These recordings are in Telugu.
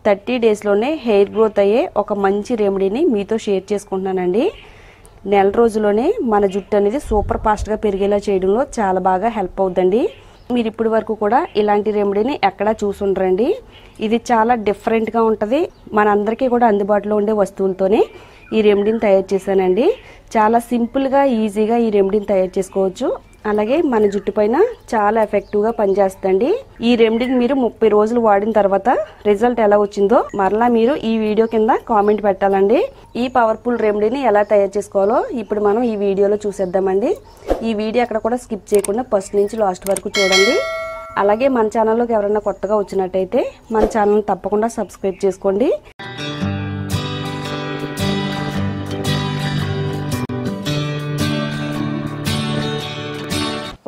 30 డేస్లోనే హెయిర్ గ్రోత్ అయ్యే ఒక మంచి రెమెడీని మీతో షేర్ చేసుకుంటున్నానండి. నెల రోజుల్లోనే మన జుట్టు అనేది సూపర్ ఫాస్ట్గా పెరిగేలా చేయడంలో చాలా బాగా హెల్ప్ అవుతుందండి. మీరు ఇప్పటి వరకు కూడా ఇలాంటి రెమెడీని ఎక్కడా చూసుండరండి. ఇది చాలా డిఫరెంట్గా ఉంటుంది. మనందరికీ కూడా అందుబాటులో ఉండే వస్తువులతోనే ఈ రెమెడీని తయారు చేశానండి. చాలా సింపుల్గా ఈజీగా ఈ రెమెడీని తయారు చేసుకోవచ్చు. అలాగే మన జుట్టు పైన చాలా ఎఫెక్టివ్గా పనిచేస్తుందండి. ఈ రెమెడీని మీరు 30 రోజులు వాడిన తర్వాత రిజల్ట్ ఎలా వచ్చిందో మరలా మీరు ఈ వీడియో కింద కామెంట్ పెట్టాలండి. ఈ పవర్ఫుల్ రెమెడీని ఎలా తయారు చేసుకోవాలో ఇప్పుడు మనం ఈ వీడియోలో చూసేద్దామండి. ఈ వీడియో అక్కడ కూడా స్కిప్ చేయకుండా ఫస్ట్ నుంచి లాస్ట్ వరకు చూడండి. అలాగే మన ఛానల్లోకి ఎవరైనా కొత్తగా వచ్చినట్టయితే మన ఛానల్ తప్పకుండా సబ్స్క్రైబ్ చేసుకోండి.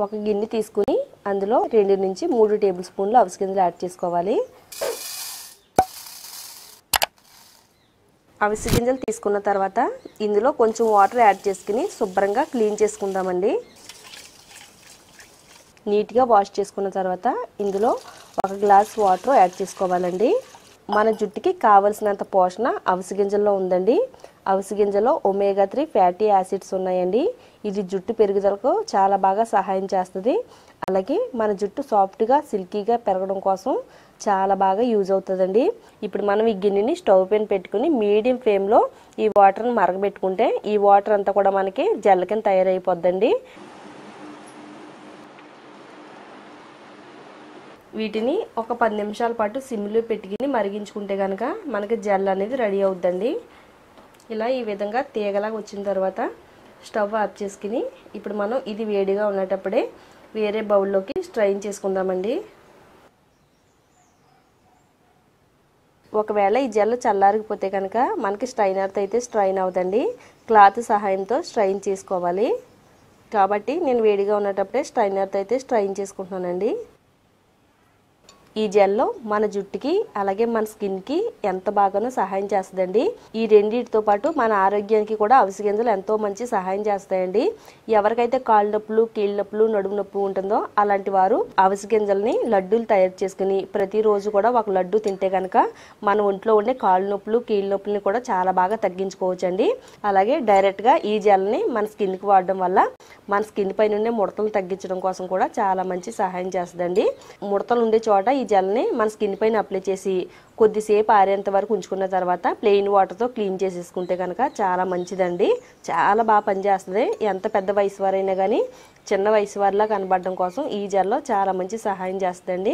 ఒక గిన్నె తీసుకుని అందులో 2 నుంచి 3 టేబుల్ స్పూన్లు అవిసె గింజలు యాడ్ చేసుకోవాలి. అవిసె గింజలు తీసుకున్న తర్వాత ఇందులో కొంచెం వాటర్ యాడ్ చేసుకుని శుభ్రంగా క్లీన్ చేసుకుందామండి. నీట్గా వాష్ చేసుకున్న తర్వాత ఇందులో 1 గ్లాస్ వాటర్ యాడ్ చేసుకోవాలండి. మన జుట్టుకి కావలసినంత పోషణ అవిసె గింజల్లో ఉందండి. అవిసె గింజలో ఒమేగా 3 ఫ్యాటీ యాసిడ్స్ ఉన్నాయండి. ఇది జుట్టు పెరుగుదలకు చాలా బాగా సహాయం చేస్తుంది. అలాగే మన జుట్టు సాఫ్ట్గా సిల్కీగా పెరగడం కోసం చాలా బాగా యూజ్ అవుతుందండి. ఇప్పుడు మనం ఈ గిన్నెని స్టవ్ పైన పెట్టుకుని మీడియం ఫ్లేమ్లో ఈ వాటర్ని మరగబెట్టుకుంటే ఈ వాటర్ అంతా కూడా మనకి జెల్ కింద తయారైపోద్దండి. వీటిని ఒక 10 నిమిషాల పాటు సిమ్లో పెట్టుకుని మరిగించుకుంటే కనుక మనకి జెల్ అనేది రెడీ అవుద్దండి. ఇలా ఈ విధంగా తీగలాగా వచ్చిన తర్వాత స్టవ్ ఆఫ్ చేసుకుని ఇప్పుడు మనం ఇది వేడిగా ఉన్నటప్పుడే వేరే బౌల్లోకి స్ట్రైన్ చేసుకుందామండి. ఒకవేళ ఈ జెల్ చల్లారిపోతే కనుక మనకి స్ట్రైనర్తో అయితే స్ట్రైన్ అవుతుంది. క్లాత్ సహాయంతో స్ట్రైన్ చేసుకోవాలి. కాబట్టి నేను వేడిగా ఉన్నటప్పుడే స్ట్రైనర్తో అయితే స్ట్రైన్ చేసుకుంటున్నానండి. ఈ జెల్లో మన జుట్టుకి అలాగే మన స్కిన్కి ఎంత బాగానో సహాయం చేస్తుందండి. ఈ రెండింటితో పాటు మన ఆరోగ్యానికి కూడా అవిసె గింజలు ఎంతో మంచి సహాయం చేస్తాయండి. ఎవరికైతే కాళ్ళు నొప్పులు, కీళ్ళ నొప్పులు, నడుము నొప్పి ఉంటుందో అలాంటి వారు అవిసె గింజల్ని లడ్డూలు తయారు చేసుకుని ప్రతిరోజు కూడా ఒక లడ్డు తింటే కనుక మన ఒంట్లో ఉండే కాళ్ళు నొప్పులు, కీళ్ళ నొప్పుల్ని కూడా చాలా బాగా తగ్గించుకోవచ్చండి. అలాగే డైరెక్ట్గా ఈ జెల్ని మన స్కిన్కి వాడడం వల్ల మన స్కిన్ పైన ఉండే ముడతలు తగ్గించడం కోసం కూడా చాలా మంచి సహాయం చేస్తుందండి. ముడతలు ఉండే చోట ఈ జెల్ని మన స్కిన్ పైన అప్లై చేసి కొద్దిసేపు ఆరేంత వరకు ఉంచుకున్న తర్వాత ప్లెయిన్ వాటర్తో క్లీన్ చేసేసుకుంటే కనుక చాలా మంచిదండి. చాలా బాగా పనిచేస్తుంది. ఎంత పెద్ద వయసు వారైనా కానీ చిన్న వయసు వారిలా కనబడడం కోసం ఈ జెల్లో చాలా మంచి సహాయం చేస్తుందండి.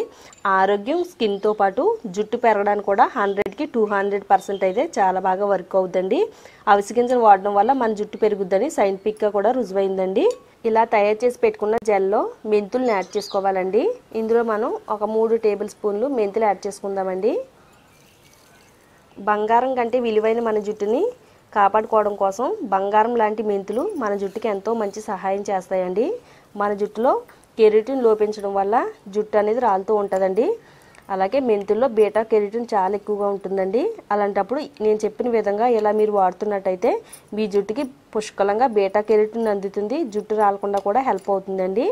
ఆరోగ్యం స్కిన్తో పాటు జుట్టు పెరగడానికి కూడా 100కి 200% అయితే చాలా బాగా వర్క్ అవుతుందండి. అవిసె గింజలు వాడడం వల్ల మన జుట్టు పెరుగుద్దని సైంటిఫిక్గా కూడా రుజువైందండి. ఇలా తయారు చేసి పెట్టుకున్న జెల్లో మెంతుల్ని యాడ్ చేసుకోవాలండి. ఇందులో మనం ఒక 3 టేబుల్ స్పూన్లు మెంతులు యాడ్ చేసుకుందామండి. బంగారం కంటే విలువైన మన జుట్టుని కాపాడుకోవడం కోసం బంగారం లాంటి మెంతులు మన జుట్టుకి ఎంతో మంచి సహాయం చేస్తాయండి. మన జుట్టులో కెరటిన్ లోపించడం వల్ల జుట్టు అనేది రాలుతూ ఉంటుందండి. అలాగే మెంతుల్లో బీటా కెరటిన్ చాలా ఎక్కువగా ఉంటుందండి. అలాంటప్పుడు నేను చెప్పిన విధంగా ఇలా మీరు వాడుతున్నట్టయితే మీ జుట్టుకి పుష్కలంగా బీటా కెరటిన్ అందుతుంది. జుట్టు రాలకుండా కూడా హెల్ప్ అవుతుందండి.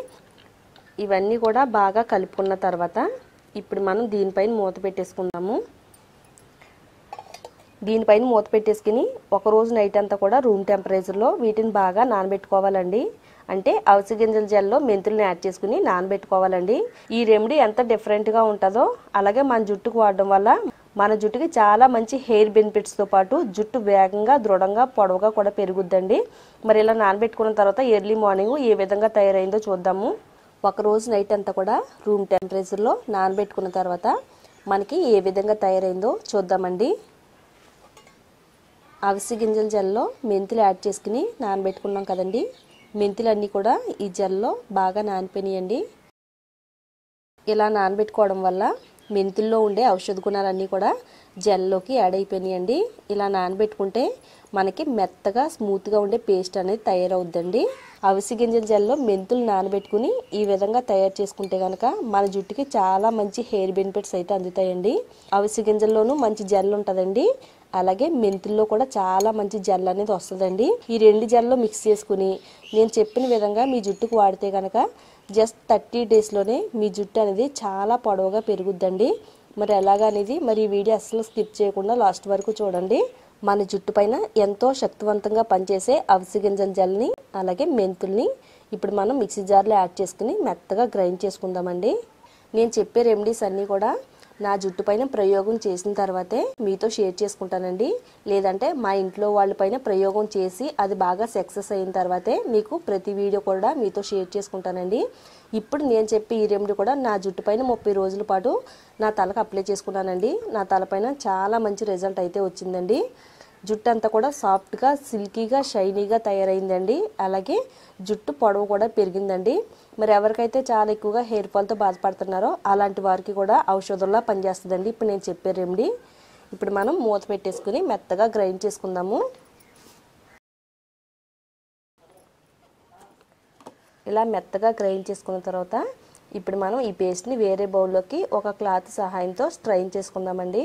ఇవన్నీ కూడా బాగా కలుపుకున్న తర్వాత ఇప్పుడు మనం దీనిపైన మూత పెట్టేసుకుందాము. దీనిపైన మూత పెట్టేసుకుని ఒకరోజు నైట్ అంతా కూడా రూమ్ టెంపరేచర్లో వీటిని బాగా నానబెట్టుకోవాలండి. అంటే అవిసె గింజల జెల్లో మెంతుల్ని యాడ్ చేసుకుని నానబెట్టుకోవాలండి. ఈ రెమెడీ ఎంత డిఫరెంట్గా ఉంటుందో అలాగే మన జుట్టుకు వాడడం వల్ల మన జుట్టుకి చాలా మంచి హెయిర్ బెనిఫిట్స్తో పాటు జుట్టు వేగంగా దృఢంగా పొడవుగా కూడా పెరుగుద్దండి. మరి ఇలా నానబెట్టుకున్న తర్వాత ఎర్లీ మార్నింగ్ ఏ విధంగా తయారైందో చూద్దాము. ఒకరోజు నైట్ అంతా కూడా రూమ్ టెంపరేచర్లో నానబెట్టుకున్న తర్వాత మనకి ఏ విధంగా తయారైందో చూద్దామండి. అవిసె గింజల జెల్లో మెంతులు యాడ్ చేసుకుని నానబెట్టుకున్నాం కదండి. మెంతులన్నీ కూడా ఈ జెల్లో బాగా నానిపోయినాయండి. ఇలా నానబెట్టుకోవడం వల్ల మెంతుల్లో ఉండే ఔషధ గుణాలన్నీ కూడా జెల్లోకి యాడ్ అయిపోయినాయండి. ఇలా నానబెట్టుకుంటే మనకి మెత్తగా స్మూత్గా ఉండే పేస్ట్ అనేది తయారవుద్దండి. అవిసె గింజల జెల్లో మెంతులు నానబెట్టుకుని ఈ విధంగా తయారు చేసుకుంటే కనుక మన జుట్టుకి చాలా మంచి హెయిర్ బెనిఫిట్స్ అయితే అందుతాయండి. అవిసె గింజల్లోనూ మంచి జెల్ ఉంటుందండి. అలాగే మెంతుల్లో కూడా చాలా మంచి జెల్ అనేది వస్తుందండి. ఈ 2 జెల్లో మిక్స్ చేసుకుని నేను చెప్పిన విధంగా మీ జుట్టుకు వాడితే కనుక జస్ట్ 30 డేస్లోనే మీ జుట్టు అనేది చాలా పొడవుగా పెరుగుద్దండి. మరి ఎలాగనేది మరి ఈ వీడియో అస్సలు స్కిప్ చేయకుండా లాస్ట్ వరకు చూడండి. మన జుట్టు పైన ఎంతో శక్తివంతంగా పనిచేసే అవిసె గింజల జెల్ని అలాగే మెంతుల్ని ఇప్పుడు మనం మిక్సీ జార్లో యాడ్ చేసుకుని మెత్తగా గ్రైండ్ చేసుకుందామండి. నేను చెప్పే రెమెడీస్ అన్నీ కూడా నా జుట్టు పైన ప్రయోగం చేసిన తర్వాతే మీతో షేర్ చేసుకుంటానండి. లేదంటే మా ఇంట్లో వాళ్ళపైన ప్రయోగం చేసి అది బాగా సక్సెస్ అయిన తర్వాతే మీకు ప్రతి వీడియో కూడా మీతో షేర్ చేసుకుంటానండి. ఇప్పుడు నేను చెప్పే ఈ రెమెడీ కూడా నా జుట్టు పైన 30 రోజుల పాటు నా తలకు అప్లై చేసుకున్నానండి. నా తలపైన చాలా మంచి రిజల్ట్ అయితే వచ్చిందండి. జుట్టు అంతా కూడా సాఫ్ట్గా సిల్కీగా షైనీగా తయారైందండి. అలాగే జుట్టు పొడవు కూడా పెరిగిందండి. మరి ఎవరికైతే చాలా ఎక్కువగా హెయిర్ ఫాల్తో బాధపడుతున్నారో అలాంటి వారికి కూడా ఔషధంలా పనిచేస్తుందండి ఇప్పుడు నేను చెప్పే రెమెడీ. ఇప్పుడు మనం మూత పెట్టేసుకుని మెత్తగా గ్రైండ్ చేసుకుందాము. ఇలా మెత్తగా గ్రైండ్ చేసుకున్న తర్వాత ఇప్పుడు మనం ఈ పేస్ట్ని వేరే బౌల్లోకి ఒక క్లాత్ సహాయంతో స్ట్రైన్ చేసుకుందామండి.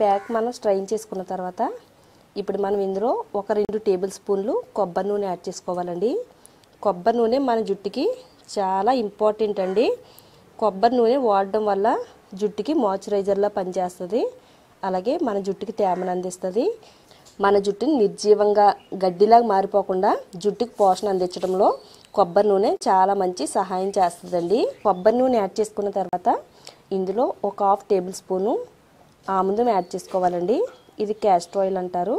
ప్యాక్ మనం స్ట్రైన్ చేసుకున్న తర్వాత ఇప్పుడు మనం ఇందులో ఒక 2 టేబుల్ స్పూన్లు కొబ్బరి నూనె యాడ్ చేసుకోవాలండి. కొబ్బరి నూనె మన జుట్టుకి చాలా ఇంపార్టెంట్ అండి. కొబ్బరి నూనె వాడడం వల్ల జుట్టుకి మాయిశ్చరైజర్లా పనిచేస్తుంది. అలాగే మన జుట్టుకి తేమను అందిస్తుంది. మన జుట్టుని నిర్జీవంగా గడ్డిలాగా మారిపోకుండా జుట్టుకి పోషణ అందించడంలో కొబ్బరి నూనె చాలా మంచి సహాయం చేస్తుందండి. కొబ్బరి నూనె యాడ్ చేసుకున్న తర్వాత ఇందులో ఒక 1/2 టేబుల్ స్పూను ఆముదం యాడ్ చేసుకోవాలండి. ఇది క్యాస్టర్ ఆయిల్ అంటారు.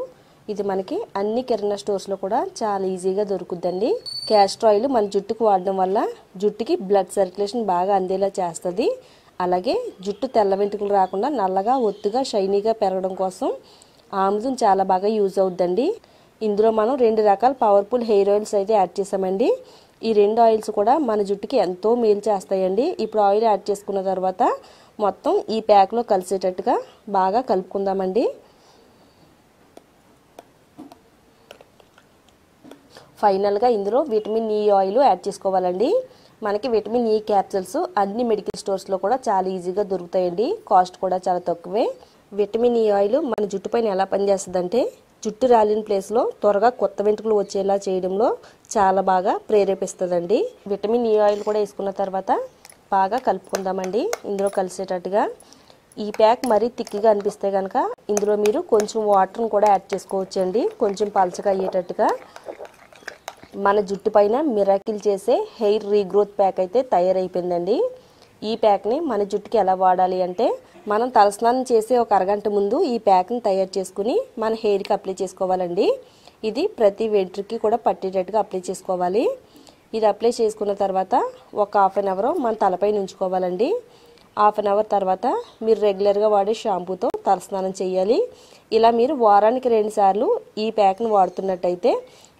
ఇది మనకి అన్ని కిరాణా స్టోర్స్లో కూడా చాలా ఈజీగా దొరుకుద్దండి. క్యాస్టర్ ఆయిల్ మన జుట్టుకు వాడడం వల్ల జుట్టుకి బ్లడ్ సర్క్యులేషన్ బాగా అందేలా చేస్తుంది. అలాగే జుట్టు తెల్ల వెంట్రుకలు రాకుండా నల్లగా ఒత్తుగా షైనీగా పెరగడం కోసం ఆముదం చాలా బాగా యూజ్ అవుద్దండి. ఇందులో మనం 2 రకాల పవర్ఫుల్ హెయిర్ ఆయిల్స్ అయితే యాడ్ చేసామండి. ఈ 2 ఆయిల్స్ కూడా మన జుట్టుకి ఎంతో మేలు చేస్తాయండి. ఇప్పుడు ఆయిల్ యాడ్ చేసుకున్న తర్వాత మొత్తం ఈ ప్యాక్లో కలిసేటట్టుగా బాగా కలుపుకుందామండి. ఫైనల్గా ఇందులో విటమిన్ ఈ ఆయిల్ యాడ్ చేసుకోవాలండి. మనకి విటమిన్ ఈ క్యాప్సూల్స్ అన్ని మెడికల్ స్టోర్స్లో కూడా చాలా ఈజీగా దొరుకుతాయండి. కాస్ట్ కూడా చాలా తక్కువే. విటమిన్ ఈ ఆయిల్ మన జుట్టు పైన ఎలా పనిచేస్తుందంటే జుట్టు రాలిన ప్లేస్లో త్వరగా కొత్త వెంట్రుకలు వచ్చేలా చేయడంలో చాలా బాగా ప్రేరేపిస్తుందండి. విటమిన్ ఈ ఆయిల్ కూడా వేసుకున్న తర్వాత బాగా కలుపుకుందామండి ఇందులో కలిసేటట్టుగా. ఈ ప్యాక్ మరీ థిక్గా అనిపిస్తే కనుక ఇందులో మీరు కొంచెం వాటర్ని కూడా యాడ్ చేసుకోవచ్చండి, కొంచెం పలచగా అయ్యేటట్టుగా. మన జుట్టు పైన మిరాకిల్ చేసే హెయిర్ రీగ్రోత్ ప్యాక్ అయితే తయారైపోయిందండి. ఈ ప్యాక్ని మన జుట్టుకి ఎలా వాడాలి అంటే మనం తలస్నానం చేసే ఒక అరగంట ముందు ఈ ప్యాక్ని తయారు చేసుకుని మన హెయిర్కి అప్లై చేసుకోవాలండి. ఇది ప్రతి వెంట్రుకి కూడా పట్టేటట్టుగా అప్లై చేసుకోవాలి. ఇది అప్లై చేసుకున్న తర్వాత ఒక 1/2 అవర్ మన తలపైన ఉంచుకోవాలండి. 1/2 అవర్ తర్వాత మీరు రెగ్యులర్గా వాడే షాంపూతో తలస్నానం చేయాలి. ఇలా మీరు వారానికి 2 సార్లు ఈ ప్యాక్ని వాడుతున్నట్టయితే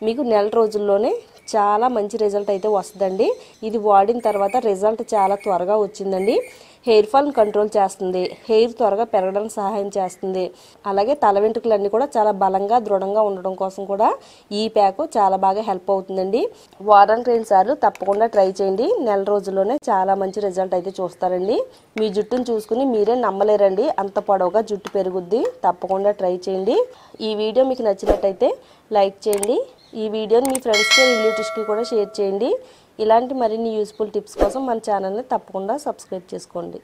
మీకు నెల రోజుల్లోనే చాలా మంచి రిజల్ట్ అయితే వస్తుందండి. ఇది వాడిన తర్వాత రిజల్ట్ చాలా త్వరగా వచ్చిందండి. హెయిర్ ఫాల్ని కంట్రోల్ చేస్తుంది, హెయిర్ త్వరగా పెరగడానికి సహాయం చేస్తుంది. అలాగే తల వెంట్రుకలన్నీ కూడా చాలా బలంగా దృఢంగా ఉండడం కోసం కూడా ఈ ప్యాక్ చాలా బాగా హెల్ప్ అవుతుందండి. వారానికి 2 సార్లు తప్పకుండా ట్రై చేయండి. నెల రోజుల్లోనే చాలా మంచి రిజల్ట్ అయితే చూస్తారండి. మీ జుట్టును చూసుకుని మీరే నమ్మలేరండి, అంత పొడవుగా జుట్టు పెరుగుద్ది. తప్పకుండా ట్రై చేయండి. ఈ వీడియో మీకు నచ్చినట్టయితే లైక్ చేయండి. ఈ వీడియోని మీ ఫ్రెండ్స్కి రిలేటివ్స్కి కూడా షేర్ చేయండి. ఇలాంటి మరిన్ని యూస్ఫుల్ టిప్స్ కోసం మన ఛానల్ని తప్పకుండా సబ్స్క్రైబ్ చేసుకోండి.